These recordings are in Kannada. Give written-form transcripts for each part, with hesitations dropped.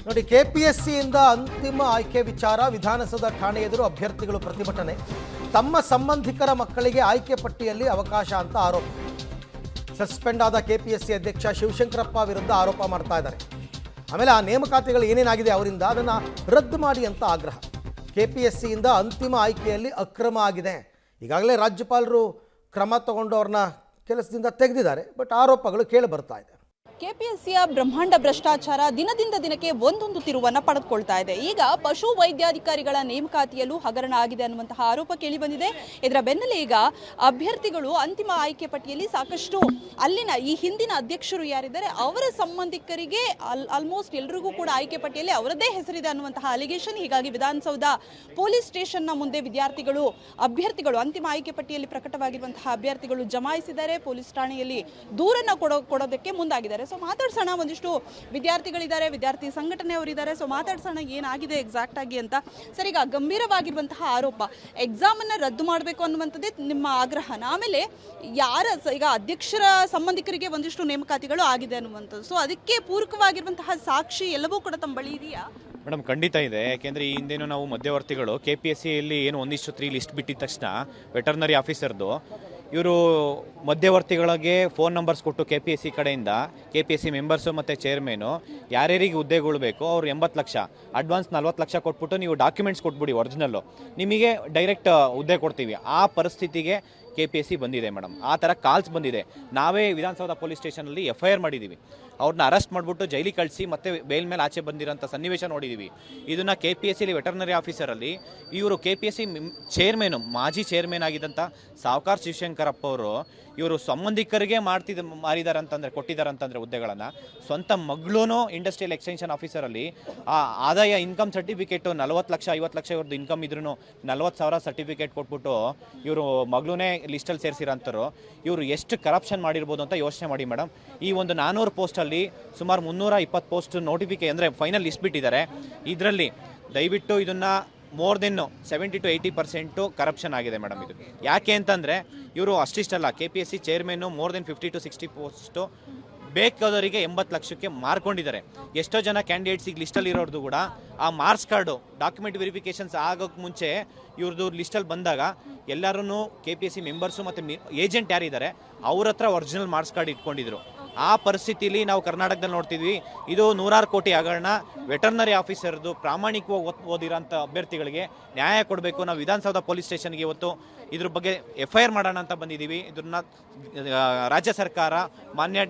ನೋಡಿ, ಕೆಪಿಎಸ್ಸಿಯಿಂದ ಅಂತಿಮ ಆಯ್ಕೆ ವಿಚಾರ ವಿಧಾನಸೌಧ ಠಾಣೆ ಎದುರು ಅಭ್ಯರ್ಥಿಗಳು ಪ್ರತಿಭಟನೆ. ತಮ್ಮ ಸಂಬಂಧಿಕರ ಮಕ್ಕಳಿಗೆ ಆಯ್ಕೆ ಪಟ್ಟಿಯಲ್ಲಿ ಅವಕಾಶ ಅಂತ ಆರೋಪ. ಸಸ್ಪೆಂಡ್ ಆದ ಕೆಪಿಎಸ್ಸಿ ಅಧ್ಯಕ್ಷ ಶಿವಶಂಕರಪ್ಪ ವಿರುದ್ಧ ಆರೋಪ ಮಾಡ್ತಾ ಇದ್ದಾರೆ. ಆಮೇಲೆ ಆ ನೇಮಕಾತಿಗಳು ಏನೇನಾಗಿದೆ ಅವರಿಂದ ಅದನ್ನು ರದ್ದು ಮಾಡಿ ಅಂತ ಆಗ್ರಹ. ಕೆಪಿಎಸ್ಸಿಯಿಂದ ಅಂತಿಮ ಆಯ್ಕೆಯಲ್ಲಿ ಅಕ್ರಮ ಆಗಿದೆ. ಈಗಾಗಲೇ ರಾಜ್ಯಪಾಲರು ಕ್ರಮ ತಗೊಂಡು ಅವ್ರನ್ನ ಕೆಲಸದಿಂದ ತೆಗೆದಿದ್ದಾರೆ. ಬಟ್ ಆರೋಪಗಳು ಕೇಳಿ ಬರ್ತಾ ಇದೆ. ಕೆಪಿಎಸ್ಸಿಯ ಬ್ರಹ್ಮಾಂಡ ಭ್ರಷ್ಟಾಚಾರ ದಿನದಿಂದ ದಿನಕ್ಕೆ ಒಂದೊಂದು ತಿರುವನ್ನು ಪಡೆದುಕೊಳ್ತಾ ಇದೆ. ಈಗ ಪಶು ವೈದ್ಯಾಧಿಕಾರಿಗಳ ನೇಮಕಾತಿಯಲ್ಲೂ ಹಗರಣ ಆಗಿದೆ ಅನ್ನುವಂತಹ ಆರೋಪ ಕೇಳಿ ಬಂದಿದೆ. ಇದರ ಬೆನ್ನಲ್ಲೇ ಈಗ ಅಭ್ಯರ್ಥಿಗಳು ಅಂತಿಮ ಆಯ್ಕೆ ಪಟ್ಟಿಯಲ್ಲಿ ಸಾಕಷ್ಟು ಅಲ್ಲಿನ ಈ ಹಿಂದಿನ ಅಧ್ಯಕ್ಷರು ಯಾರಿದ್ದಾರೆ ಅವರ ಸಂಬಂಧಿಕರಿಗೆ ಆಲ್ಮೋಸ್ಟ್ ಎಲ್ರಿಗೂ ಕೂಡ ಆಯ್ಕೆ ಪಟ್ಟಿಯಲ್ಲಿ ಅವರದ್ದೇ ಹೆಸರಿದೆ ಅನ್ನುವಂತಹ ಅಲಿಗೇಷನ್. ಹೀಗಾಗಿ ವಿಧಾನಸೌಧ ಪೊಲೀಸ್ ಸ್ಟೇಷನ್ನ ಮುಂದೆ ಅಭ್ಯರ್ಥಿಗಳು ಅಂತಿಮ ಆಯ್ಕೆ ಪಟ್ಟಿಯಲ್ಲಿ ಪ್ರಕಟವಾಗಿರುವಂತಹ ಅಭ್ಯರ್ಥಿಗಳು ಜಮಾಯಿಸಿದ್ದಾರೆ. ಪೊಲೀಸ್ ಠಾಣೆಯಲ್ಲಿ ದೂರನ್ನು ಕೊಡೋದಕ್ಕೆ ಮುಂದಾಗಿದ್ದಾರೆ. ಸೊ ಮಾತಾಡ್ಸೋಣ, ಒಂದಿಷ್ಟು ವಿದ್ಯಾರ್ಥಿಗಳಿದ್ದಾರೆ, ವಿದ್ಯಾರ್ಥಿ ಸಂಘಟನೆಯವರಿದ್ದಾರೆ. ಸೊ ಮಾತಾಡ್ಸೋಣ ಏನಾಗಿದೆ ಎಕ್ಸಾಕ್ಟ್ ಆಗಿ ಅಂತ. ಸರ್, ಈಗ ಗಂಭೀರವಾಗಿರುವಂತಹ ಆರೋಪ, ಎಕ್ಸಾಮ್ ಅನ್ನ ರದ್ದು ಮಾಡಬೇಕು ಅನ್ನುವಂಥದ್ದೇ ನಿಮ್ಮ ಆಗ್ರಹನ. ಆಮೇಲೆ ಈಗ ಅಧ್ಯಕ್ಷರ ಸಂಬಂಧಿಕರಿಗೆ ಒಂದಿಷ್ಟು ನೇಮಕಾತಿಗಳು ಆಗಿದೆ ಅನ್ನುವಂಥದ್ದು. ಸೊ ಅದಕ್ಕೆ ಪೂರಕವಾಗಿರುವಂತಹ ಸಾಕ್ಷಿ ಎಲ್ಲವೂ ಕೂಡ ತಮ್ಮ ಬಳಿ ಇದೆಯಾ? ಮೇಡಮ್, ಖಂಡಿತ ಇದೆ. ಯಾಕೆಂದರೆ ಈ ಹಿಂದೇನು ನಾವು ಮಧ್ಯವರ್ತಿಗಳು KPSCಯಲ್ಲಿ ಏನು 1:3 ಲಿಸ್ಟ್ ಬಿಟ್ಟಿದ ತಕ್ಷಣ ವೆಟರ್ನರಿ ಆಫೀಸರ್ದು ಇವರು ಮಧ್ಯವರ್ತಿಗಳಿಗೆ ಫೋನ್ ನಂಬರ್ಸ್ ಕೊಟ್ಟು KPSC ಕಡೆಯಿಂದ KPSC ಮೆಂಬರ್ಸು ಮತ್ತು ಚೇರ್ಮೇನು ಯಾರ್ಯಾರಿಗೆ ಹುದ್ದೆಗಳು ಬೇಕು ಅವ್ರು 80 ಲಕ್ಷ ಅಡ್ವಾನ್ಸ್ 40 ಲಕ್ಷ ಕೊಟ್ಬಿಟ್ಟು ನೀವು ಡಾಕ್ಯುಮೆಂಟ್ಸ್ ಕೊಟ್ಬಿಡಿ ಒರಿಜಿನಲ್ಲು, ನಿಮಗೆ ಡೈರೆಕ್ಟ್ ಹುದ್ದೆ ಕೊಡ್ತೀವಿ. ಆ ಪರಿಸ್ಥಿತಿಗೆ KPSC ಬಂದಿದೆ ಮೇಡಮ್. ಆ ಥರ ಕಾಲ್ಸ್ ಬಂದಿದೆ. ನಾವೇ ವಿಧಾನಸೌಧ ಪೊಲೀಸ್ ಸ್ಟೇಷನಲ್ಲಿ FIR ಮಾಡಿದ್ದೀವಿ. ಅವ್ರನ್ನ ಅರೆಸ್ಟ್ ಮಾಡಿಬಿಟ್ಟು ಜೈಲಿಗೆ ಕಳಿಸಿ ಮತ್ತೆ ಬೇಲ್ ಮೇಲೆ ಆಚೆ ಬಂದಿರೋಂಥ ಸನ್ನಿವೇಶ ನೋಡಿದ್ದೀವಿ. ಇದನ್ನು KPSCಲಿ ವೆಟರ್ನರಿ ಆಫೀಸರಲ್ಲಿ ಇವರು KPSC ಚೇರ್ಮೇನು, ಮಾಜಿ ಚೇರ್ಮೇನ್ ಆಗಿದ್ದಂಥ ಸಾವ್ಕಾರ್ ಶಿವಶಂಕರಪ್ಪ ಅವರು ಇವರು ಸಂಬಂಧಿಕರಿಗೆ ಮಾರಿದ್ದಾರೆ ಅಂತಂದರೆ, ಕೊಟ್ಟಿದ್ದಾರೆ ಅಂತಂದರೆ ಹುದ್ದೆಗಳನ್ನು. ಸ್ವಂತ ಮಗಳೂ ಇಂಡಸ್ಟ್ರಿಯಲ್ ಎಕ್ಸ್ಟೆನ್ಷನ್ ಆಫೀಸರಲ್ಲಿ ಆ ಆದಾಯ ಇನ್ಕಮ್ ಸರ್ಟಿಫಿಕೇಟು 40 ಲಕ್ಷ 50 ಲಕ್ಷ ಇವ್ರದ್ದು ಇನ್ಕಮ್ ಇದ್ರೂ 40,000 ಸರ್ಟಿಫಿಕೇಟ್ ಕೊಟ್ಬಿಟ್ಟು ಇವರು ಮಗಳೇ ಲಿಸ್ಟಲ್ಲಿ ಸೇರಿಸಿರೋಂಥವ್ರು. ಇವರು ಎಷ್ಟು ಕರಪ್ಷನ್ ಮಾಡಿರ್ಬೋದು ಅಂತ ಯೋಚನೆ ಮಾಡಿ ಮೇಡಮ್. ಈ ಒಂದು 400 ಪೋಸ್ಟಲ್ಲಿ ಸುಮಾರು 320 ಪೋಸ್ಟ್ ನೋಟಿಫಿಕೇಶನ್ ಅಂದರೆ ಫೈನಲ್ ಲಿಸ್ಟ್ ಬಿಟ್ಟಿದ್ದಾರೆ. ಇದರಲ್ಲಿ ದಯವಿಟ್ಟು ಇದನ್ನು ಮೋರ್ ದೆನ್ 70 to 80% ಕರಪ್ಷನ್ ಆಗಿದೆ ಮೇಡಮ್. ಇದು ಯಾಕೆ ಅಂತಂದರೆ ಇವರು ಅಷ್ಟಿಷ್ಟಲ್ಲ, KPSC chairman more than 50 to 60 post ಬೇಕಾದವರಿಗೆ 80 ಲಕ್ಷಕ್ಕೆ ಮಾರ್ಕೊಂಡಿದ್ದಾರೆ. ಎಷ್ಟೋ ಜನ ಕ್ಯಾಂಡಿಡೇಟ್ಸಿಗೆ ಲಿಸ್ಟಲ್ಲಿ ಇರೋರ್ದು ಕೂಡ ಆ ಮಾರ್ಕ್ಸ್ ಕಾರ್ಡು ಡಾಕ್ಯುಮೆಂಟ್ ವೆರಿಫಿಕೇಷನ್ಸ್ ಆಗೋಕ್ಕೆ ಮುಂಚೆ ಇವ್ರದ್ದು ಲಿಸ್ಟಲ್ಲಿ ಬಂದಾಗ ಎಲ್ಲರೂ KPSC ಮೆಂಬರ್ಸು ಮತ್ತು ಏಜೆಂಟ್ ಯಾರಿದ್ದಾರೆ ಅವ್ರ ಹತ್ರ ಒರಿಜಿನಲ್ ಮಾರ್ಕ್ಸ್ ಕಾರ್ಡ್ ಇಟ್ಕೊಂಡಿದ್ರು. ಆ ಪರಿಸ್ಥಿತಿಲಿ ನಾವು ಕರ್ನಾಟಕದಲ್ಲಿ ನೋಡ್ತಿದ್ವಿ. ಇದು 100 ಕೋಟಿ ಹಗರಣ. ವೆಟರ್ನರಿ ಆಫೀಸರ್ದು ಪ್ರಾಮಾಣಿಕವಾಗಿ ಓದಿರೋಂಥ ಅಭ್ಯರ್ಥಿಗಳಿಗೆ ನ್ಯಾಯ ಕೊಡಬೇಕು. ನಾವು ವಿಧಾನಸೌಧ ಪೊಲೀಸ್ ಸ್ಟೇಷನ್ಗೆ ಇವತ್ತು ಇದ್ರ ಬಗ್ಗೆ FIR ಮಾಡೋಣ ಅಂತ ಬಂದಿದ್ದೀವಿ. ಇದನ್ನ ರಾಜ್ಯ ಸರ್ಕಾರ, ಮಾನ್ಯ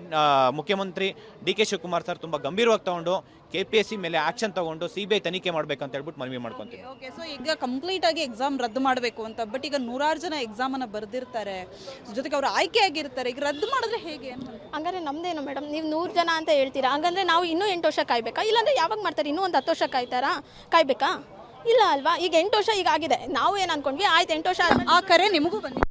ಮುಖ್ಯಮಂತ್ರಿ DK ಶಿವಕುಮಾರ್ ಸರ್ ತುಂಬ ಗಂಭೀರವಾಗಿ ತಗೊಂಡು KPSC ಮೇಲೆ ಆಕ್ಷನ್ ತಗೊಂಡು CBI ತನಿಖೆ ಮಾಡಬೇಕಂತ ಹೇಳ್ಬಿಟ್ಟು ಮನವಿ ಮಾಡ್ಕೊತೀವಿ. ಓಕೆ, ಸೊ ಈಗ ಕಂಪ್ಲೀಟ್ ಆಗಿ ಎಕ್ಸಾಮ್ ರದ್ದು ಮಾಡಬೇಕು ಅಂತ, ಬಟ್ ಈಗ 100 ಜನ ಎಕ್ಸಾಮನ್ನು ಬರೆದಿರ್ತಾರೆ, ಜೊತೆಗೆ ಅವರು ಆಯ್ಕೆ ಆಗಿರ್ತಾರೆ. ಈಗ ರದ್ದು ಮಾಡಿದ್ರೆ ಹೇಗೆ? ಹಂಗಾದ್ರೆ ನಮ್ದೇನು ಮೇಡಮ್, ನೀವು 100 ಜನ ಅಂತ ಹೇಳ್ತೀರಾ, ಹಂಗಂದ್ರೆ ನಾವು ಇನ್ನೂ 8 ವರ್ಷ ಕಾಯ್ಬೇಕಾ? ಇಲ್ಲಾಂದ್ರೆ ಯಾವಾಗ ಮಾಡ್ತಾರೆ? ಇನ್ನೂ ಒಂದು 10 ವರ್ಷ ಕಾಯ್ಬೇಕಾ? ಇಲ್ಲ ಅಲ್ವಾ? ಈಗ 8 ವರ್ಷ ಈಗ ಆಗಿದೆ. ನಾವು ಏನು ಅನ್ಕೊಂಡ್ವಿ, ಆಯ್ತು 8 ವರ್ಷ ಆ ಕರೆ ನಿಮಗೂ ಬಂದಿದೆ?